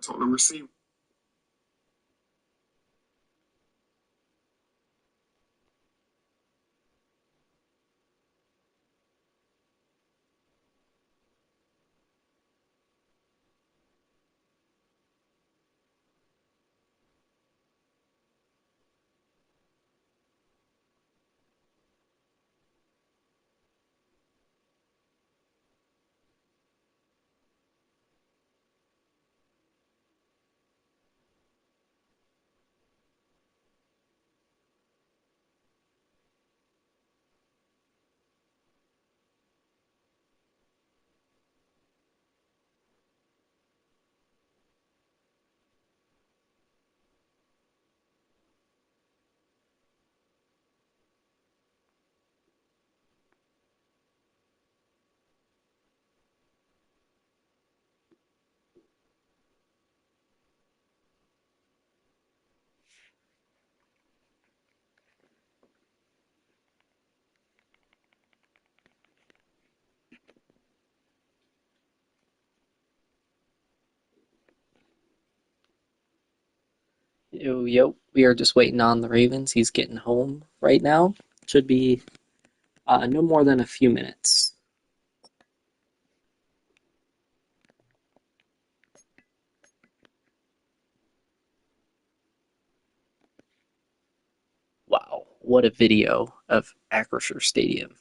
told him receive. Yep, we are just waiting on the Ravens. He's getting home right now. Should be no more than a few minutes. Wow, what a video of Acrisure Stadium.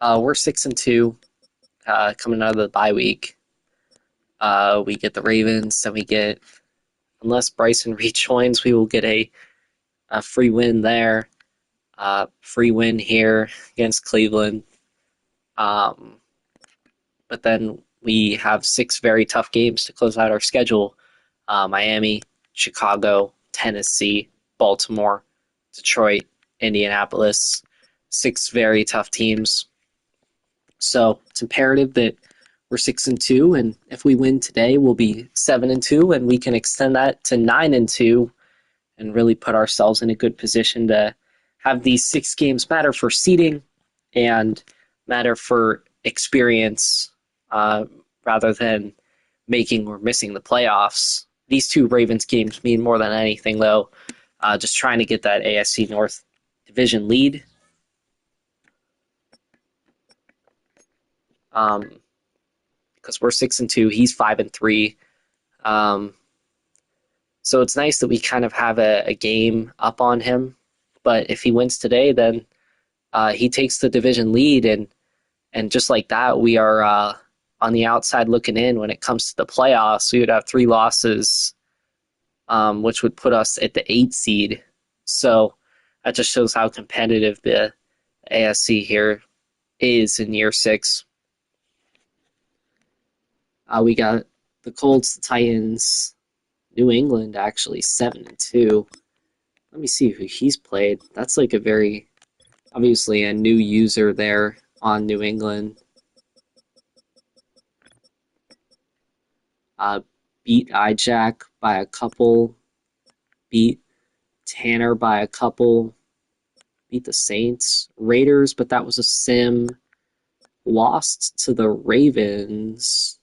We're 6-2, coming out of the bye week. We get the Ravens, then we get, unless Bryson rejoins, we will get a free win there. Free win here against Cleveland. Um, but then we have 6 very tough games to close out our schedule. Miami, Chicago, Tennessee, Baltimore, Detroit, Indianapolis. 6 very tough teams. So it's imperative that we're 6-2, and if we win today, we'll be 7-2, and we can extend that to 9-2, and really put ourselves in a good position to have these 6 games matter for seeding and matter for experience, uh, rather than making or missing the playoffs. These 2 Ravens games mean more than anything, though. Just trying to get that AFC North division lead. Because we're 6-2, he's 5-3. Um, so it's nice that we kind of have a game up on him. But if he wins today, then he takes the division lead, and just like that, we are on the outside looking in when it comes to the playoffs. We would have 3 losses, which would put us at the 8th seed. So that just shows how competitive the ASC here is in year 6. We got the Colts, the Titans, New England actually 7-2. Let me see who he's played. That's like a very obviously a new user there on New England. Uh, beat iJack by a couple. Beat Tanner by a couple. Beat the Saints, Raiders, but that was a sim. Lost to the Ravens.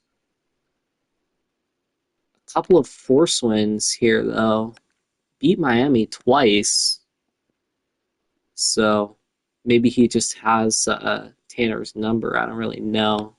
A couple of force wins here though. Beat Miami twice. So maybe he just has Tanner's number. I don't really know.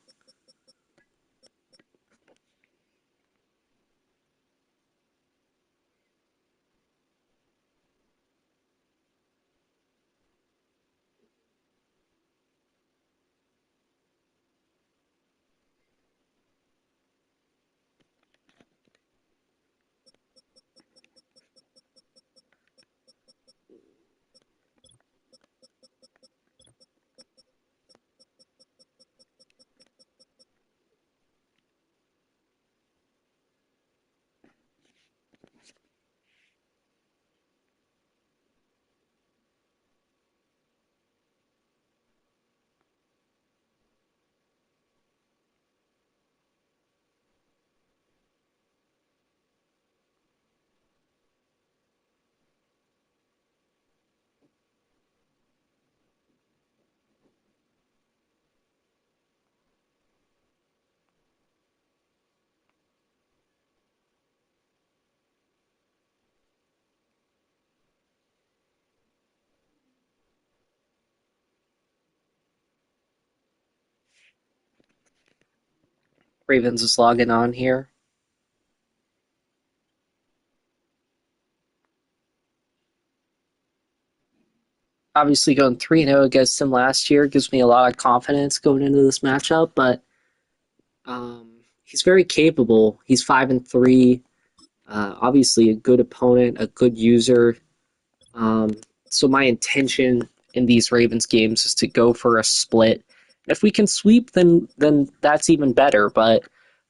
Ravens is logging on here. Obviously, going 3-0 against him last year gives me a lot of confidence going into this matchup, but he's very capable. He's 5-3. Obviously, a good opponent, a good user. So my intention in these Ravens games is to go for a split. If we can sweep, then that's even better. But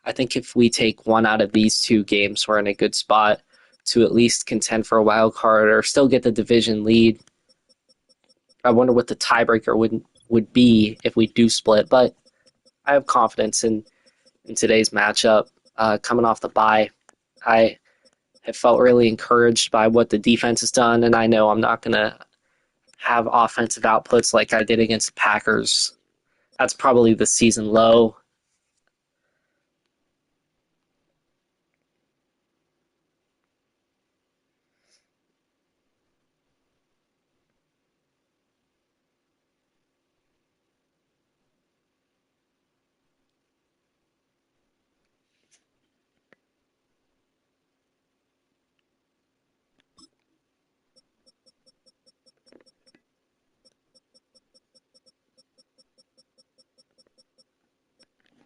I think if we take one out of these two games, we're in a good spot to at least contend for a wild card or still get the division lead. I wonder what the tiebreaker would be if we do split, but I have confidence in today's matchup. Coming off the bye, I have felt really encouraged by what the defense has done, and I know I'm not going to have offensive outputs like I did against the Packers. That's probably the season low.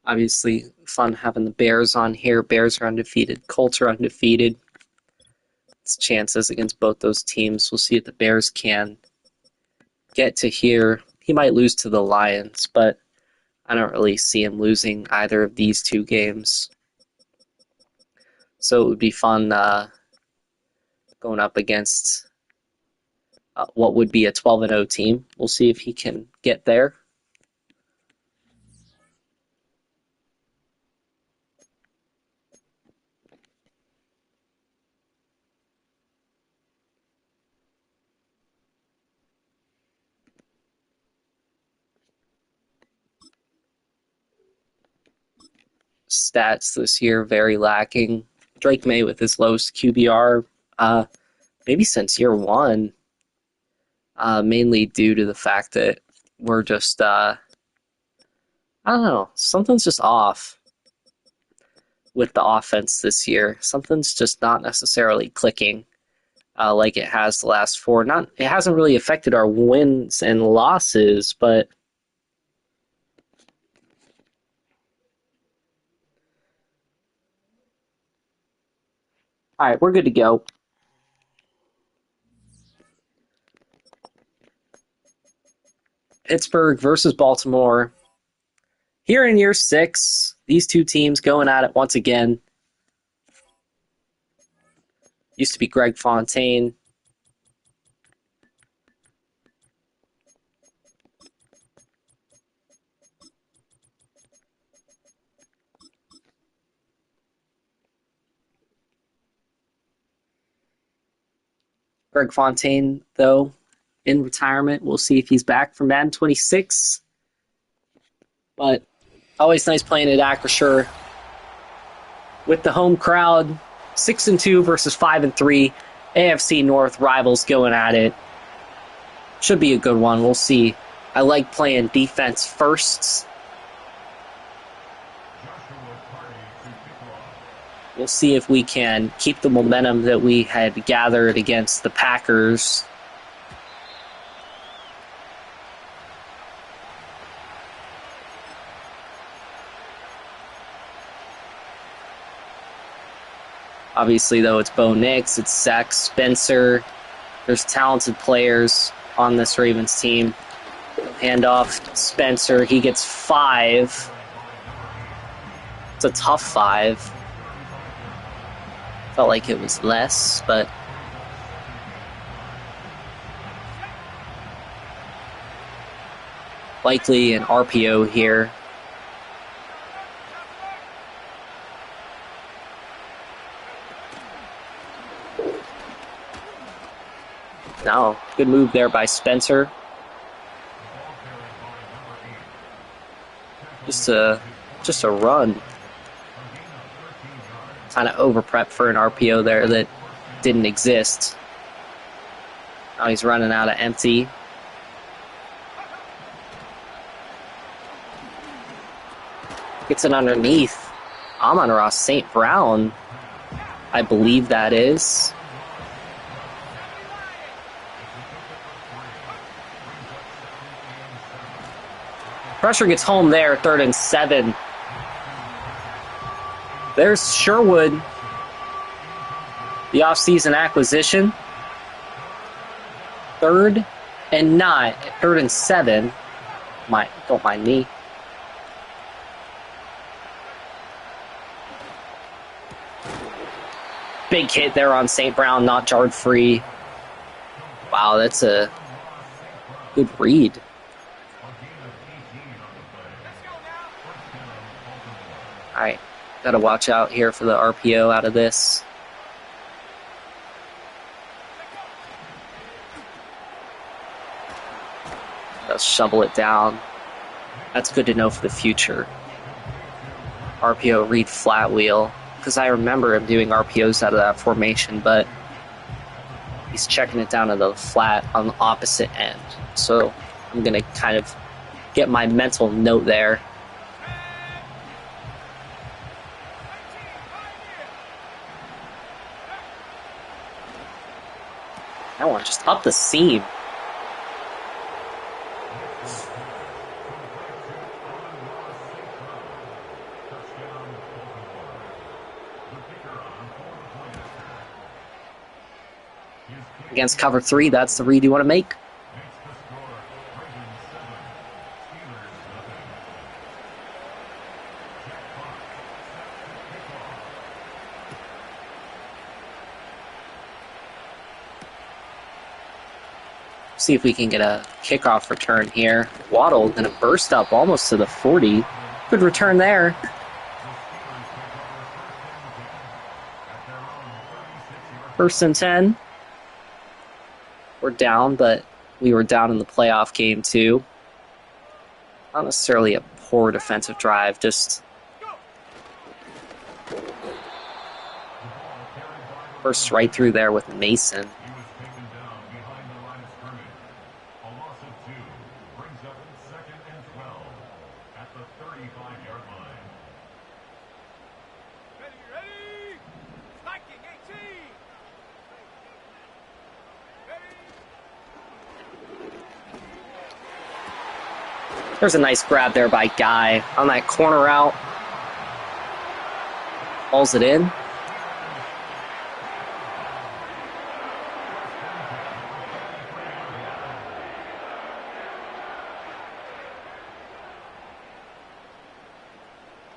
Obviously, fun having the Bears on here. Bears are undefeated. Colts are undefeated. It's chances against both those teams. We'll see if the Bears can get to here. He might lose to the Lions, but I don't really see him losing either of these two games. So it would be fun going up against what would be a 12-0 team. We'll see if he can get there. Stats this year very lacking. Drake May with his lowest QBR, maybe since year one, mainly due to the fact that we're just, I don't know, something's just off with the offense this year. Something's just not necessarily clicking like it has the last four. It hasn't really affected our wins and losses, but all right, we're good to go. Pittsburgh versus Baltimore. Here in year 6, these two teams going at it once again. Used to be Greg Fontaine. Greg Fontaine, though, in retirement. We'll see if he's back for Madden 26. But always nice playing at Acrisure with the home crowd. 6-2 versus 5-3. AFC North rivals going at it. Should be a good one. We'll see. I like playing defense first. We'll see if we can keep the momentum that we had gathered against the Packers. Obviously, though, it's Bo Nix, it's Zach Spencer. There's talented players on this Ravens team. Hand off Spencer. He gets 5. It's a tough 5. Felt like it was less, but likely an RPO here. No, good move there by Spencer. Just a run. Kind of over prep for an RPO there that didn't exist. Now he's running out of empty. Gets it underneath. Amon-Ra St. Brown, I believe that is. Pressure gets home there, 3rd and 7. There's Sherwood, the offseason acquisition. 3rd and 9, 3rd and 7. Don't mind me. Big hit there on St. Brown, not jarred free. Wow, that's a good read. Alright, gotta watch out here for the RPO out of this. Let's shovel it down. That's good to know for the future. RPO read flat wheel. Because I remember him doing RPOs out of that formation, but he's checking it down to the flat on the opposite end. So I'm going to kind of get my mental note there. That one just up the seam. Against cover 3, that's the read you want to make. See if we can get a kickoff return here. Waddle going to burst up almost to the 40. Good return there. First and 10. We're down, but we were down in the playoff game too. Not necessarily a poor defensive drive, just burst right through there with Mason. There's a nice grab there by Guy on that corner route. Hauls it in.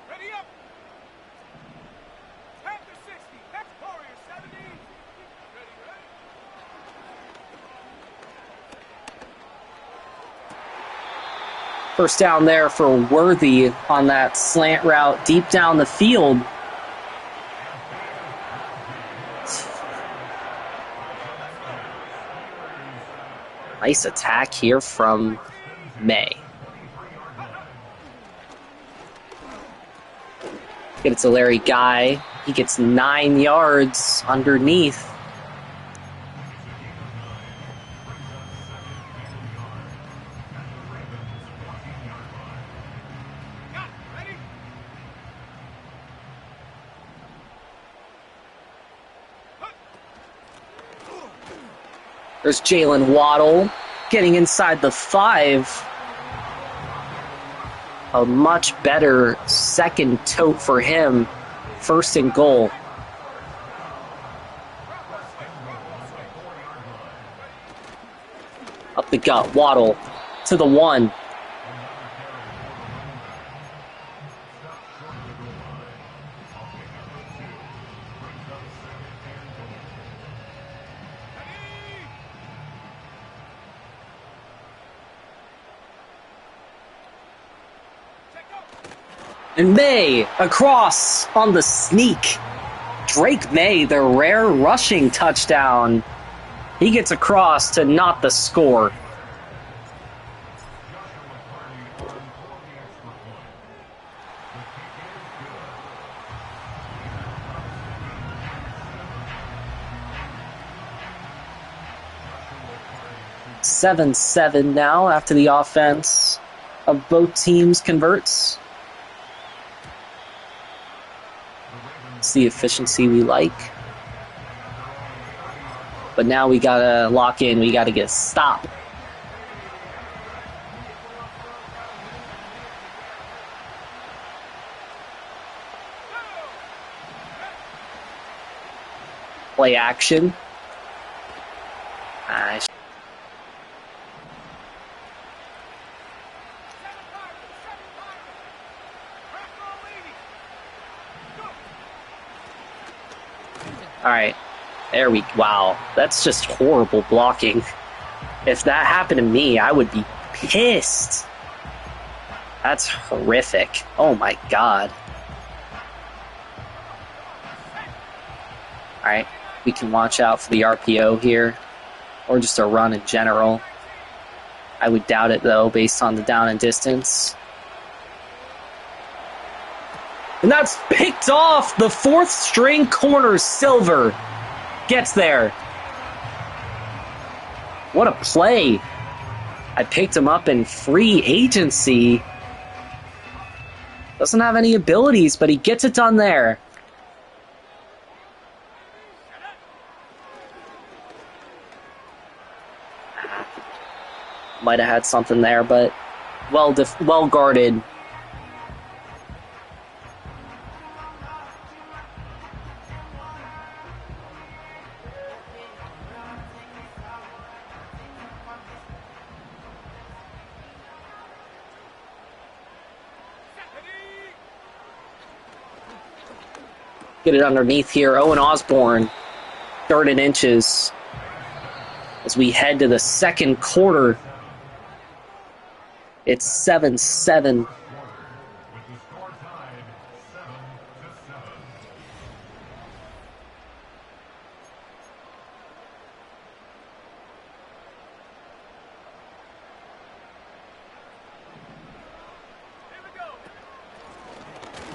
Ready up. 10 to 60. Next Warrior 70. Ready. First down there for Worthy on that slant route deep down the field. Nice attack here from May. Get it to Larry Guy. He gets 9 yards underneath. There's Jalen Waddle getting inside the 5. A much better second tote for him. 1st and goal. Up the gut, Waddle to the 1. And May across on the sneak. Drake May, the rare rushing touchdown. He gets across to not the score. Seven 7 now after the offense of both teams converts. It's the efficiency we like. But now we gotta lock in. We gotta get a stop. Play action. Alright. There we... Wow. That's just horrible blocking. If that happened to me, I would be pissed. That's horrific. Oh my god. Alright. We can watch out for the RPO here. Or just a run in general. I would doubt it, though, based on the down and distance. And that's picked off! The fourth string corner, Silver, gets there. What a play. I picked him up in free agency. Doesn't have any abilities, but he gets it done there. Might have had something there, but well guarded. Get it underneath here. Owen Osborne, 3rd and inches. As we head to the second quarter, it's 7-7.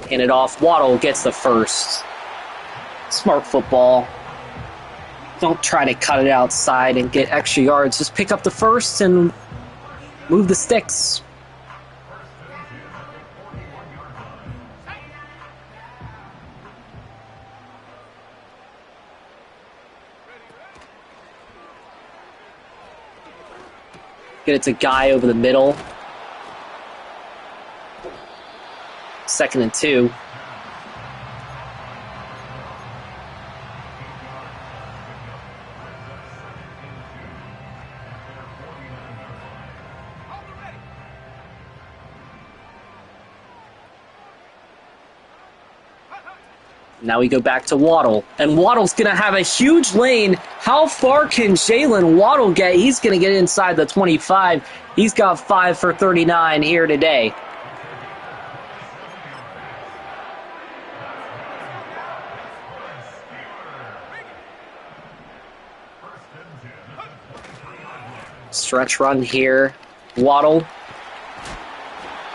Hand it off. Waddle gets the first. Smart football. Don't try to cut it outside and get extra yards. Just pick up the first and move the sticks. Get it to Guy over the middle. 2nd and 2. Now we go back to Waddle. And Waddle's going to have a huge lane. How far can Jalen Waddle get? He's going to get inside the 25. He's got 5 for 39 here today. Stretch run here. Waddle.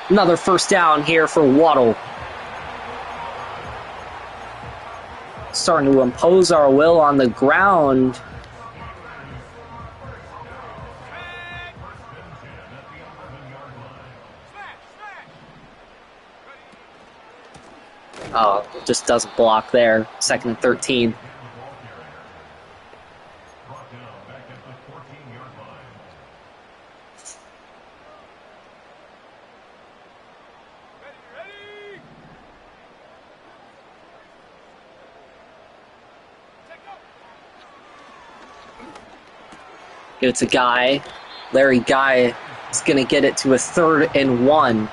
Another first down here for Waddle. Starting to impose our will on the ground. Oh, just doesn't block there. 2nd and 13. It's a Guy. Larry Guy is going to get it to a 3rd and 1.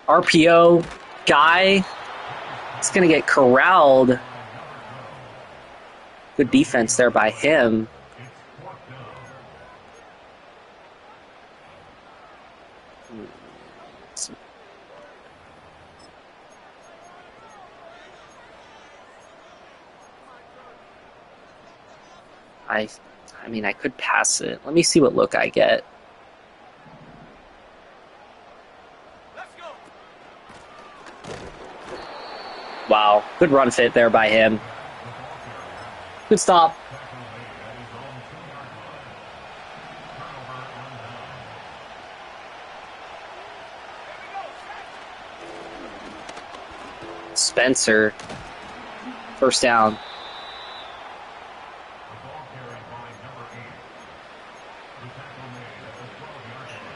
RPO, Guy is going to get corralled. Good defense there by him. I mean, I could pass it. Let me see what look I get. Wow, good run fit there by him. Good stop. Spencer. First down.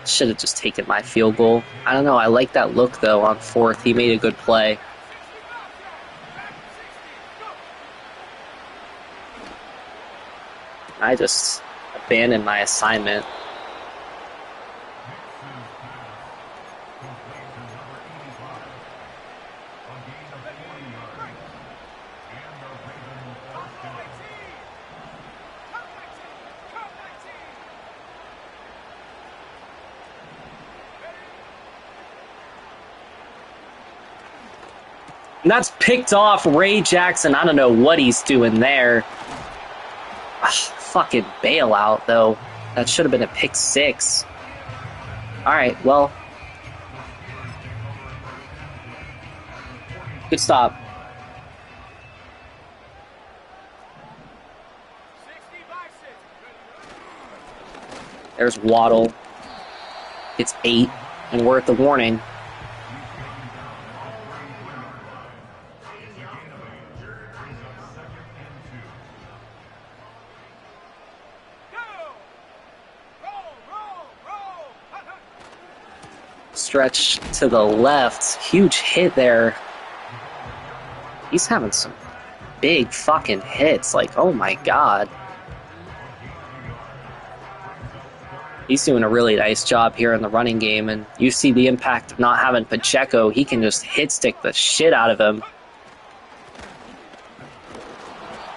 Should have just taken my field goal. I don't know. I like that look, though, on fourth. He made a good play. I just abandoned my assignment. And that's picked off Ray Jackson. I don't know what he's doing there. Fucking bailout, though. That should have been a pick six. All right, well. Good stop. There's Waddle. It's 8, and we're at the warning. Stretch to the left. Huge hit there. He's having some big fucking hits. Like, oh my god. He's doing a really nice job here in the running game, and you see the impact of not having Pacheco. He can just hit stick the shit out of him.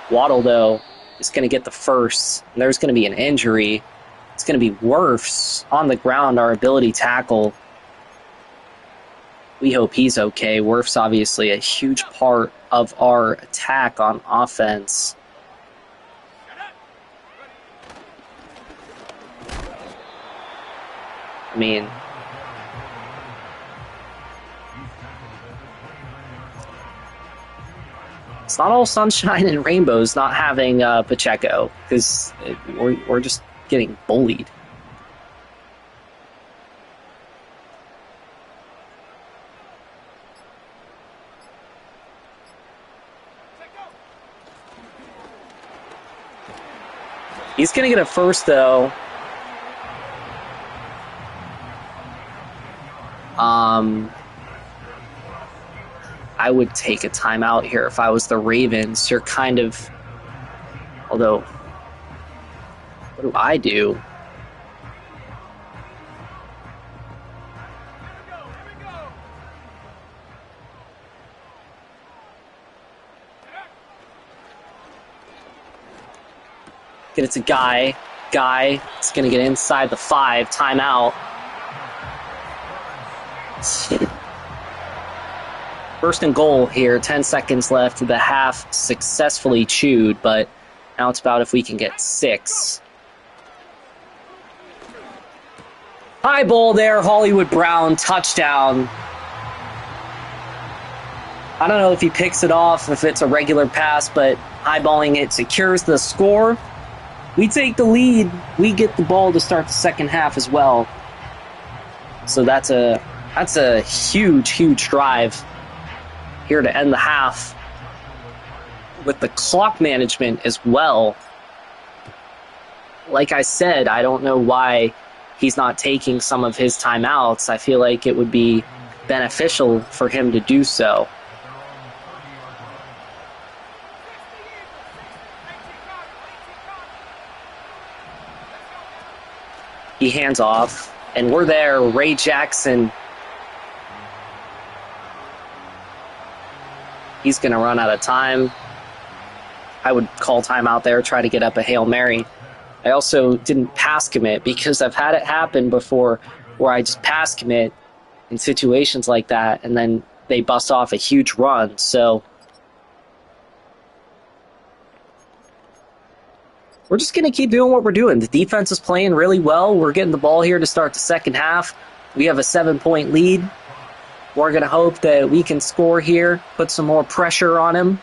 Waddle, though, is going to get the first, and there's going to be an injury. It's going to be Wirfs on the ground, our ability tackle. We hope he's okay. Wirf's obviously a huge part of our attack on offense. I mean, it's not all sunshine and rainbows not having Pacheco, because we're just getting bullied. He's going to get a first, though. I would take a timeout here if I was the Ravens. You're kind of... Although, what do I do? Get it to Guy. Guy is going to get inside the 5. Timeout. First and goal here. 10 seconds left. The half successfully chewed, but now it's about if we can get 6. High ball there. Hollywood Brown. Touchdown. I don't know if he picks it off, if it's a regular pass, but eyeballing it secures the score. We take the lead. We get the ball to start the second half as well. So that's a huge, huge drive here to end the half with the clock management as well. Like I said, I don't know why he's not taking some of his timeouts. I feel like it would be beneficial for him to do so. He hands off, and we're there. Ray Jackson. He's going to run out of time. I would call timeout there, try to get up a Hail Mary. I also didn't pass commit because I've had it happen before where I just pass commit in situations like that, and then they bust off a huge run. So we're just going to keep doing what we're doing. The defense is playing really well. We're getting the ball here to start the second half. We have a 7-point lead. We're going to hope that we can score here, put some more pressure on him.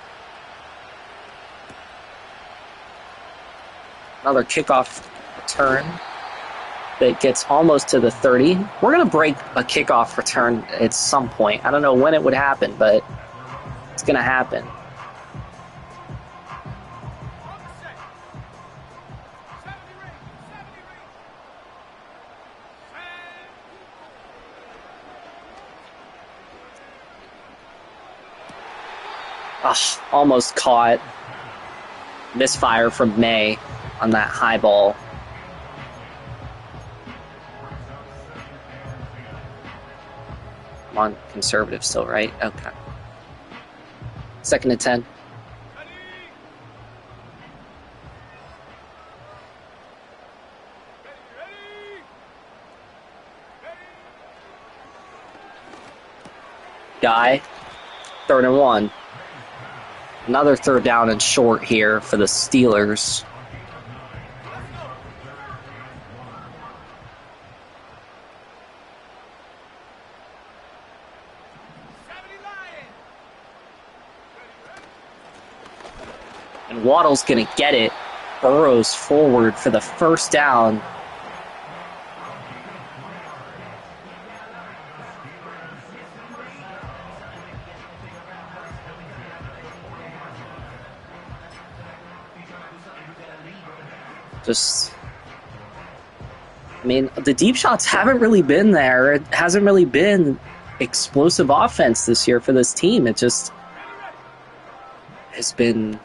Another kickoff return that gets almost to the 30. We're going to break a kickoff return at some point. I don't know when it would happen, but It's going to happen. On the set. 70 rings. 70 rings. Almost caught. Misfire from May on that high ball. I'm on conservative still, right? Okay. 2nd and 10. Ready. Ready. Guy. 3rd and 1. Another 3rd down and short here for the Steelers. And Waddle's going to get it. Burrows forward for the 1st down. The deep shots haven't really been there. It hasn't really been explosive offense this year for this team. It just has been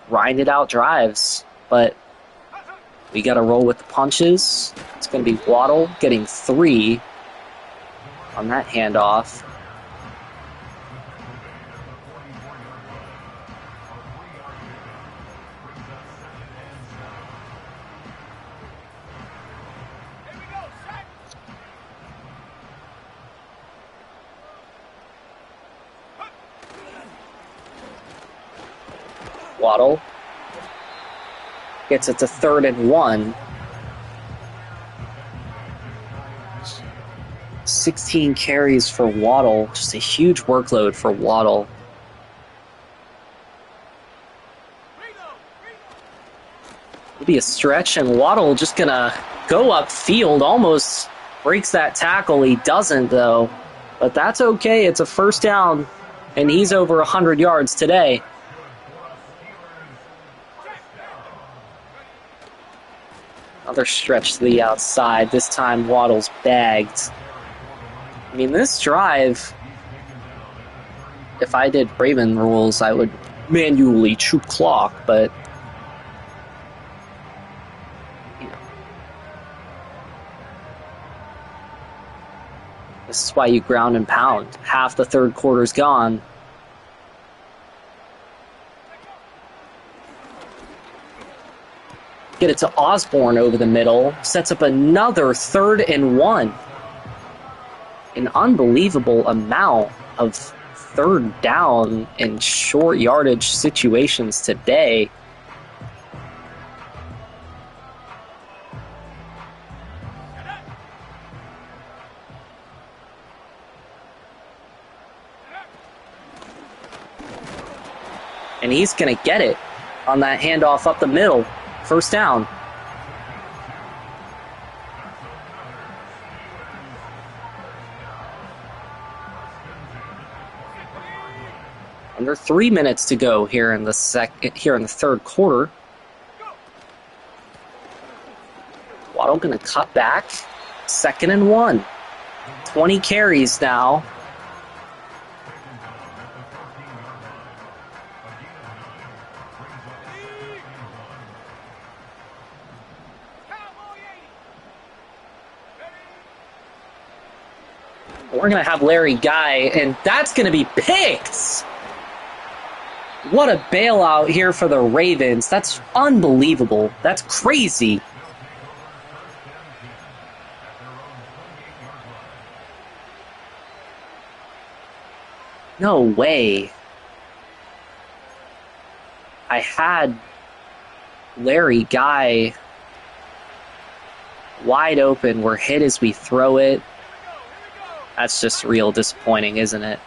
grinded out drives. But we got to roll with the punches. It's going to be Waddle getting 3 on that handoff. Waddle gets it to 3rd and 1. 16 carries for Waddle. Just a huge workload for Waddle. It'll be a stretch, and Waddle just gonna go upfield. Almost breaks that tackle. He doesn't, though. But that's okay. It's a 1st down, and he's over 100 yards today. Another stretch to the outside. This time Waddle's bagged. I mean, this drive, if I did Raven rules, I would manually chew clock, but this is why you ground and pound. Half the 3rd quarter's gone. Get it to Osborne over the middle. Sets up another 3rd and 1. An unbelievable amount of 3rd down in short yardage situations today. And he's going to get it on that handoff up the middle. 1st down. Under 3 minutes to go here in the 3rd quarter. Waddle going to cut back. 2nd and 1. 20 carries now. We're going to have Larry Guy, and that's going to be picked. What a bailout here for the Ravens. That's unbelievable. That's crazy. No way. I had Larry Guy wide open. We're hit as we throw it. That's just real disappointing, isn't it?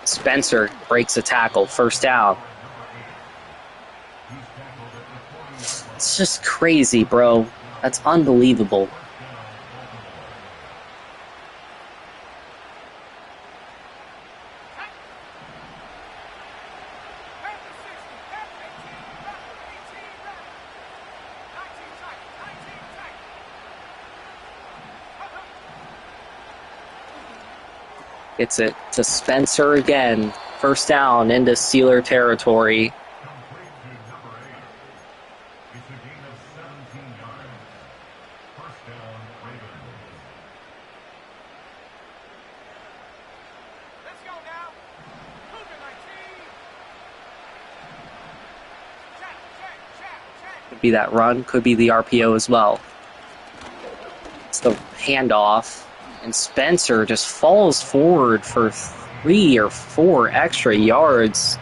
Spencer breaks a tackle. 1st down. It's just crazy, bro. That's unbelievable. Gets it to Spencer again. First down into Steeler territory. Let's go now. Cougar 19. Check. Could be that run, could be the RPO as well. It's the handoff, and Spencer just falls forward for 3 or 4 extra yards.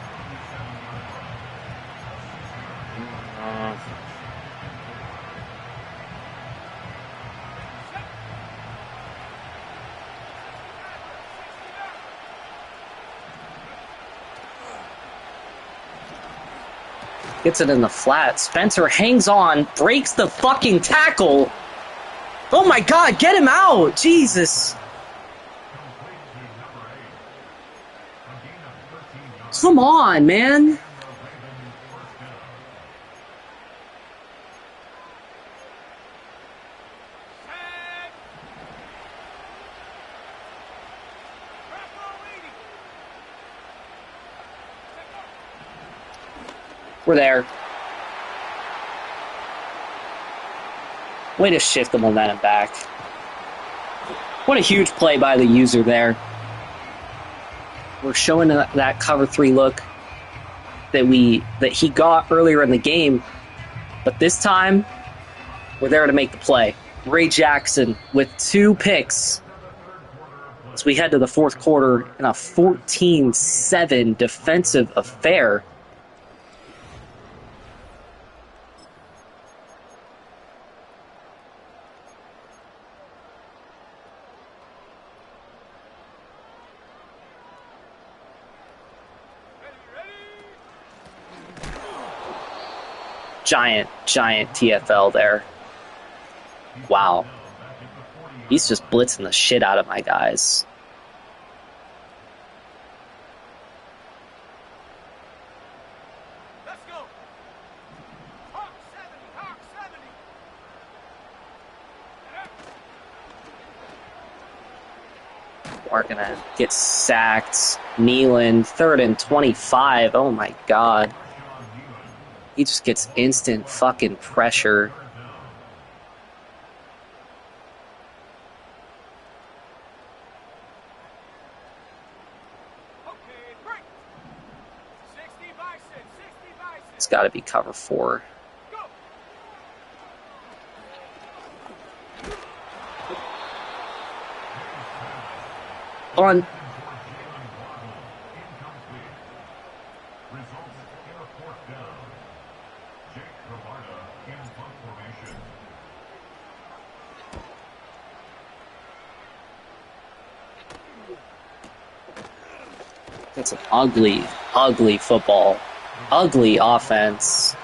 Gets it in the flat. Spencer hangs on, breaks the fucking tackle. Oh my god, get him out! Jesus! Come on, man! We're there. Way to shift the momentum back. What a huge play by the user there. We're showing that cover 3 look that he got earlier in the game, but this time we're there to make the play. Ray Jackson with 2 picks as we head to the fourth quarter in a 14-7 defensive affair. Giant TFL there. Wow. He's just blitzing the shit out of my guys. Let's go. Hawk 70. Are gonna get sacked. Nealon, 3rd and 25. Oh my god. He just gets instant fucking pressure. It's got to be cover 4. On. That's an ugly football. Ugly offense.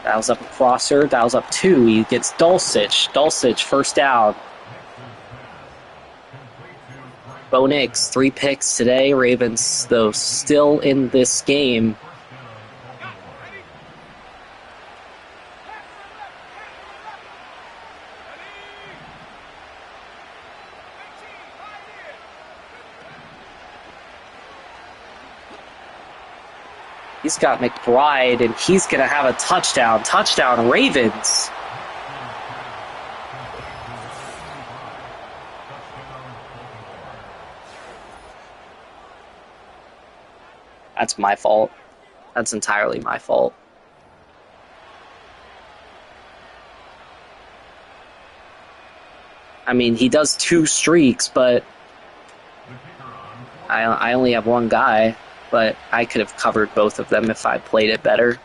Dials up a crosser, dials up 2. He gets Dulcich, first down. Bo Nix, 3 picks today. Ravens, though, still in this game. He's got McBride, and he's going to have a touchdown. Touchdown, Ravens. That's my fault. That's entirely my fault. I mean, he does 2 streaks, but I only have 1 guy. But I could have covered both of them if I played it better.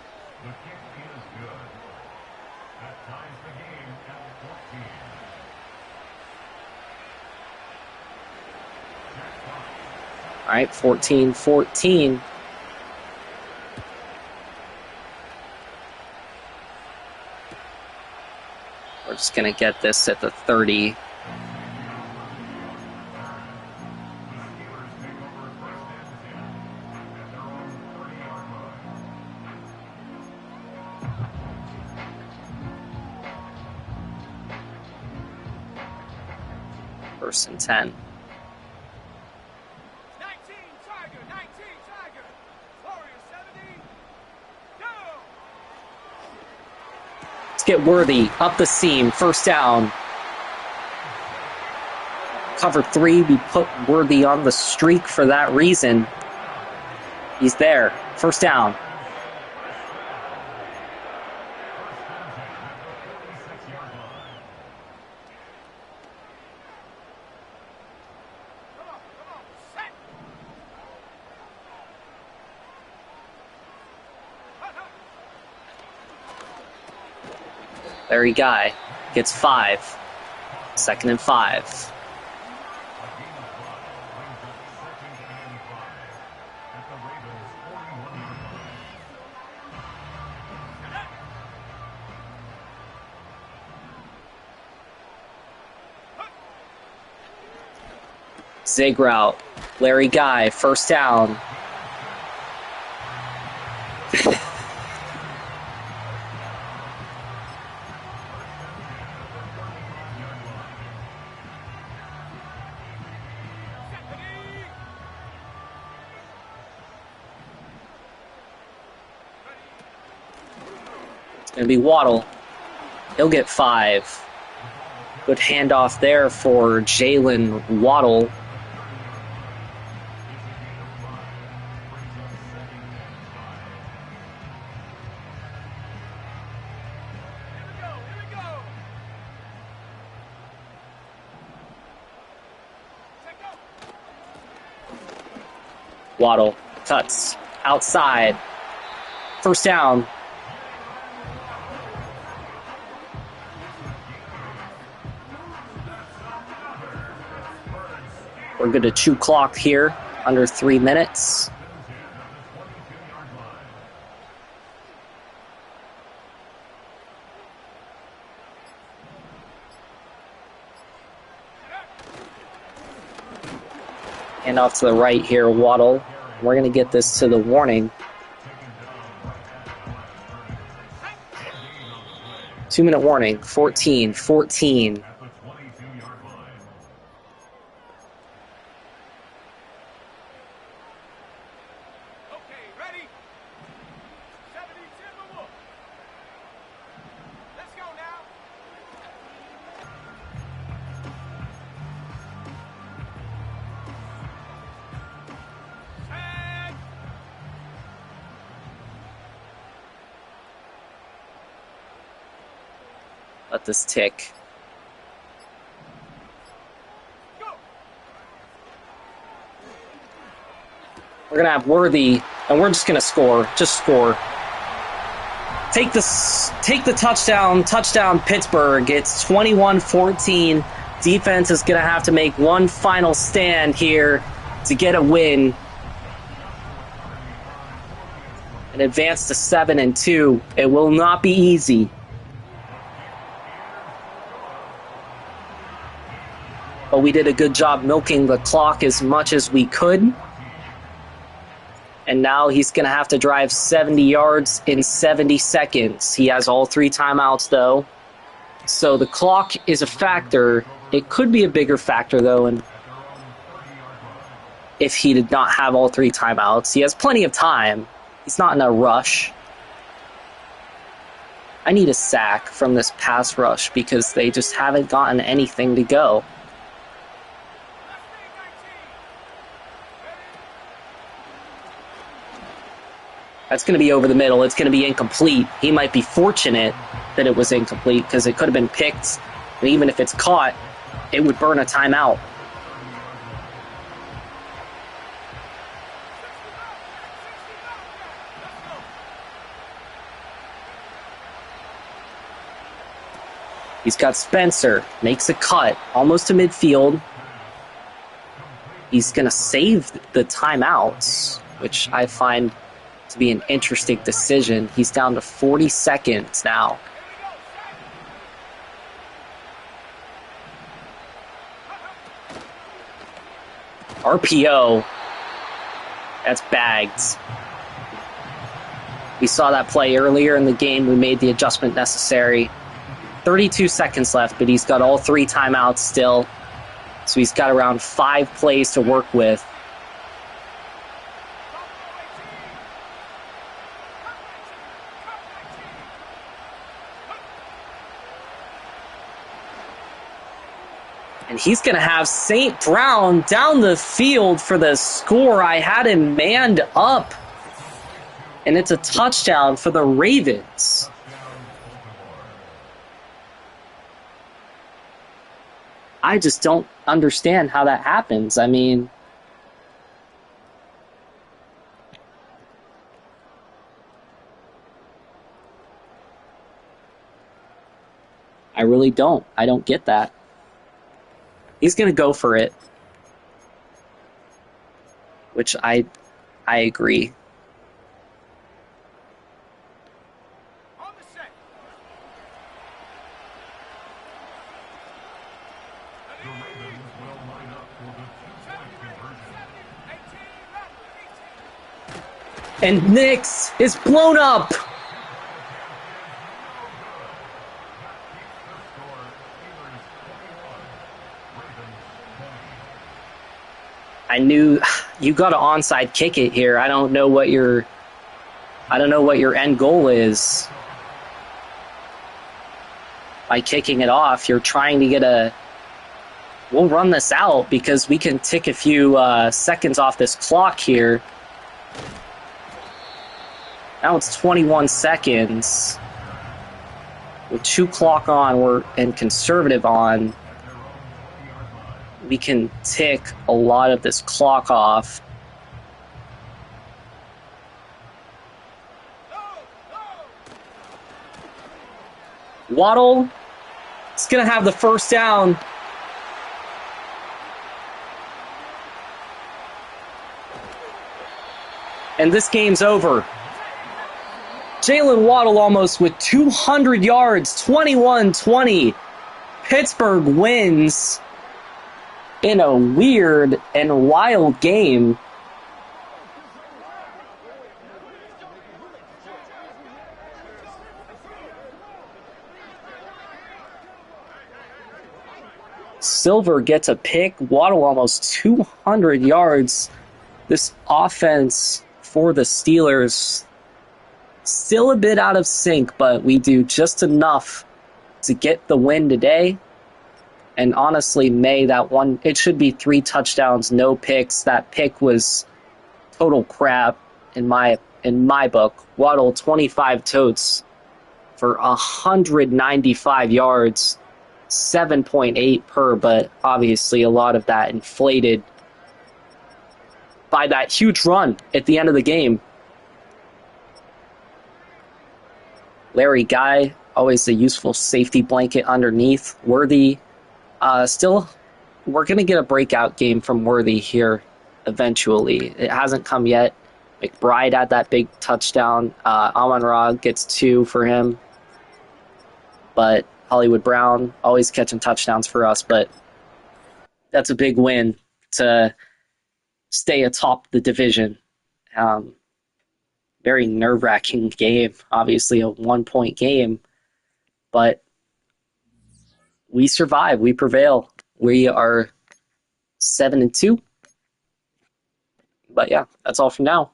All right, 14-14. We're just going to get this at the 30. First and 10. 19 Tiger, 19 Tiger. Warrior 70. Go. Let's get Worthy up the seam. First down. Cover 3. We put Worthy on the streak for that reason. He's there. First down. Set. Larry Guy gets 5. Second and 5. Zig route. Larry Guy, first down. It's going to be Waddle. He'll get 5. Good handoff there for Jalen Waddle. Waddle cuts outside. First down. We're going to chew clock here, under 3 minutes. Hand off to the right here, Waddle. We're going to get this to the warning. 2-minute warning, 14-14. Let this tick. We're going to have Worthy, and we're just going to score. Just score. Take the touchdown. Touchdown, Pittsburgh. It's 21-14. Defense is going to have to make one final stand here to get a win and advance to 7-2. It will not be easy. But we did a good job milking the clock as much as we could. And now he's going to have to drive 70 yards in 70 seconds. He has all 3 timeouts, though. So the clock is a factor. It could be a bigger factor, though, and if he did not have all 3 timeouts. He has plenty of time. He's not in a rush. I need a sack from this pass rush because they just haven't gotten anything to go. That's going to be over the middle. It's going to be incomplete. He might be fortunate that it was incomplete because it could have been picked. And even if it's caught, it would burn a timeout. He's got Spencer. Makes a cut. Almost to midfield. He's going to save the timeouts, which I find to be an interesting decision. He's down to 40 seconds now. RPO. That's bagged. We saw that play earlier in the game. We made the adjustment necessary. 32 seconds left, but he's got all 3 timeouts still. So he's got around 5 plays to work with. And he's going to have St. Brown down the field for the score. I had him manned up. And it's a touchdown for the Ravens. I just don't understand how that happens. I mean, I really don't. I don't get that. He's going to go for it, which I agree. On the set. The Ravens will line up for the two-point conversion. And Nix is blown up. I knew you got to onside kick it here. I don't know what your end goal is. By kicking it off, you're trying to get a... We'll run this out because we can tick a few seconds off this clock here. Now it's 21 seconds. With 2 clock on and conservative on, we can tick a lot of this clock off. Waddle is going to have the first down. And this game's over. Jalen Waddle almost with 200 yards, 21-20. Pittsburgh wins in a weird and wild game. Silver gets a pick. Waddle almost 200 yards. This offense for the Steelers still a bit out of sync, but we do just enough to get the win today. And honestly, it should be 3 touchdowns, no picks. That pick was total crap in my book. Waddle 25 totes for 195 yards, 7.8 per, but obviously a lot of that inflated by that huge run at the end of the game. Larry Guy, always a useful safety blanket underneath. Worthy, still, we're going to get a breakout game from Worthy here eventually. It hasn't come yet. McBride had that big touchdown. Amon-Ra gets 2 for him. But Hollywood Brown, always catching touchdowns for us. But that's a big win to stay atop the division. Very nerve-wracking game. Obviously a 1-point game. But we survive. We prevail. We are 7-2. But yeah, that's all for now.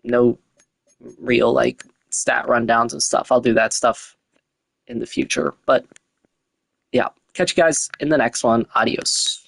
No real stat rundowns and stuff. I'll do that stuff in the future. But yeah, catch you guys in the next one. Adios.